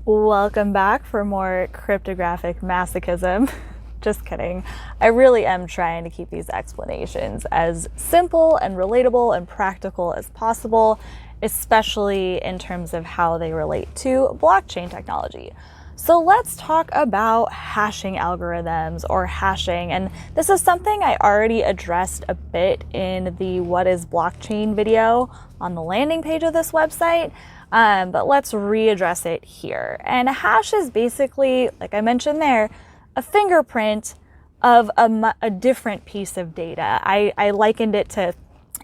Welcome back for more cryptographic masochism. Just kidding. I really am trying to keep these explanations as simple and relatable and practical as possible, especially in terms of how they relate to blockchain technology. So let's talk about hashing algorithms or hashing. And this is something I already addressed a bit in the What is Blockchain video on the landing page of this website. But let's readdress it here. And a hash is basically, like I mentioned there, a fingerprint of a different piece of data. I likened it to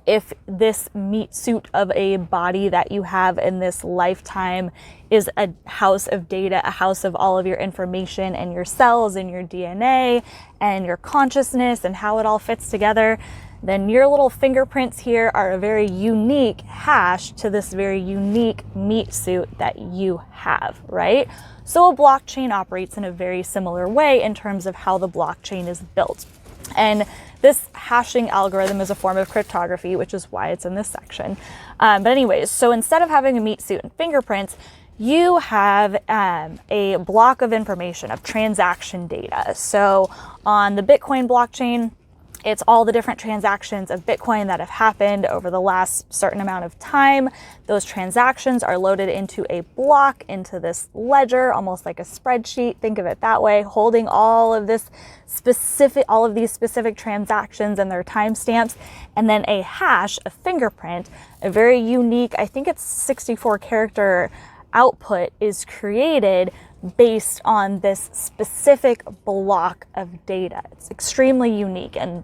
if this meat suit of a body that you have in this lifetime is a house of data, a house of all of your information and your cells and your DNA and your consciousness and how it all fits together, then your little fingerprints here are a very unique hash to this very unique meat suit that you have, right? So a blockchain operates in a very similar way in terms of how the blockchain is built. And this hashing algorithm is a form of cryptography, which is why it's in this section. But anyways, so instead of having a meat suit and fingerprints, you have a block of information, of transaction data. So on the Bitcoin blockchain, it's all the different transactions of Bitcoin that have happened over the last certain amount of time. Those transactions are loaded into a block, into this ledger, almost like a spreadsheet. Think of it that way, holding all of these specific transactions and their timestamps. And then a hash, a fingerprint, a very unique, I think it's 64 character output is created based on this specific block of data. It's extremely unique, and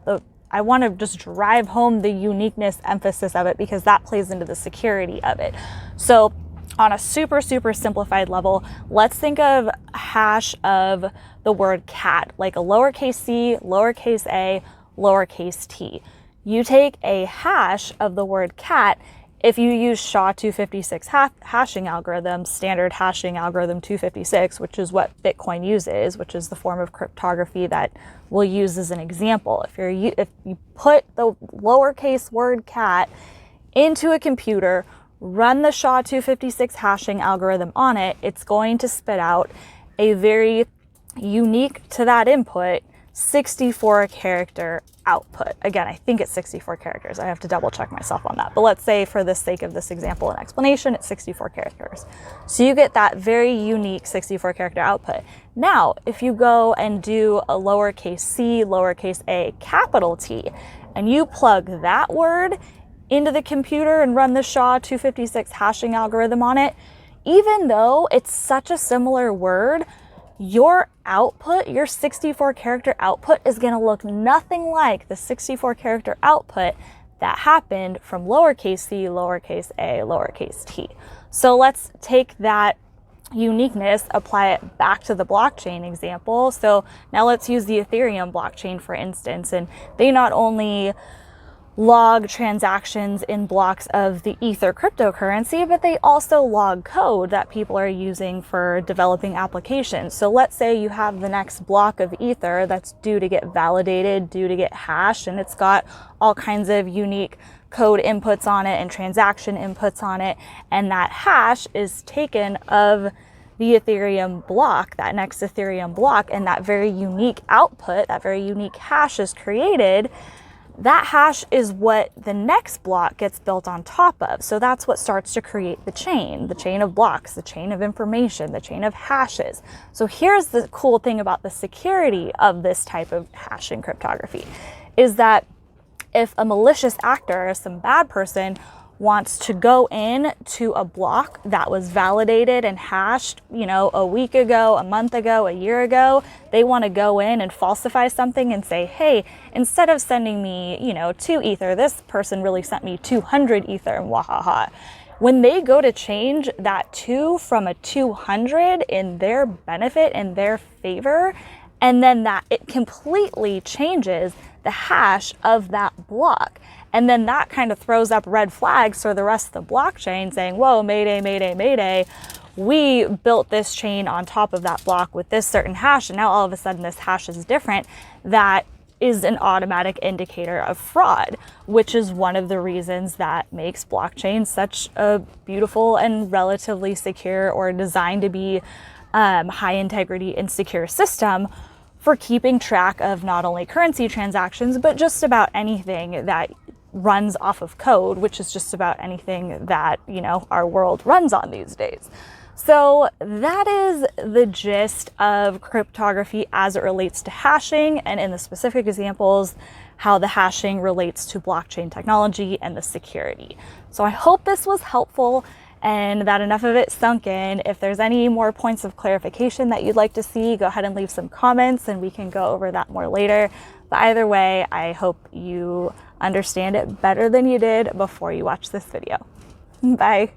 I want to just drive home the uniqueness emphasis of it because that plays into the security of it. So on a super simplified level, let's think of a hash of the word cat, like a lowercase c, lowercase a, lowercase t. You take a hash of the word cat. If you use SHA-256 hashing algorithm, standard hashing algorithm 256, which is what Bitcoin uses, which is the form of cryptography that we'll use as an example. If you put the lowercase word cat into a computer, run the SHA-256 hashing algorithm on it, it's going to spit out a very unique to that input 64 character output. Again, I think it's 64 characters. I have to double check myself on that. But let's say for the sake of this example and explanation, it's 64 characters. So you get that very unique 64 character output. Now, if you go and do a lowercase c, lowercase a, capital T, and you plug that word into the computer and run the SHA-256 hashing algorithm on it, even though it's such a similar word, your output, your 64 character output is going to look nothing like the 64 character output that happened from lowercase c, lowercase a, lowercase t. So let's take that uniqueness, apply it back to the blockchain example. So now let's use the Ethereum blockchain, for instance, and they not only log transactions in blocks of the Ether cryptocurrency, but they also log code that people are using for developing applications. So let's say you have the next block of Ether that's due to get validated, due to get hashed, and it's got all kinds of unique code inputs on it and transaction inputs on it. And that hash is taken of the Ethereum block, that next Ethereum block, and that very unique output, that very unique hash is created. That hash is what the next block gets built on top of. So that's what starts to create the chain of blocks, the chain of information, the chain of hashes. So here's the cool thing about the security of this type of hashing cryptography, is that if a malicious actor, some bad person, wants to go in to a block that was validated and hashed, a week ago, a month ago, a year ago, they want to go in and falsify something and say, hey, instead of sending me, 2 Ether, this person really sent me 200 Ether, and wahaha. When they go to change that 2 from a 200 in their benefit, in their favor, and then that it completely changes the hash of that block. And then that kind of throws up red flags for the rest of the blockchain saying, whoa, mayday, mayday, mayday. We built this chain on top of that block with this certain hash, and now all of a sudden this hash is different. That is an automatic indicator of fraud, which is one of the reasons that makes blockchain such a beautiful and relatively secure, or designed to be high integrity and secure system for keeping track of not only currency transactions, but just about anything that runs off of code, which is just about anything that, you know, our world runs on these days. So that is the gist of cryptography as it relates to hashing, and in the specific examples, how the hashing relates to blockchain technology and the security. So I hope this was helpful and that enough of it sunk in. If there's any more points of clarification that you'd like to see, go ahead and leave some comments and we can go over that more later. But either way, I hope you understand it better than you did before you watch this video. Bye.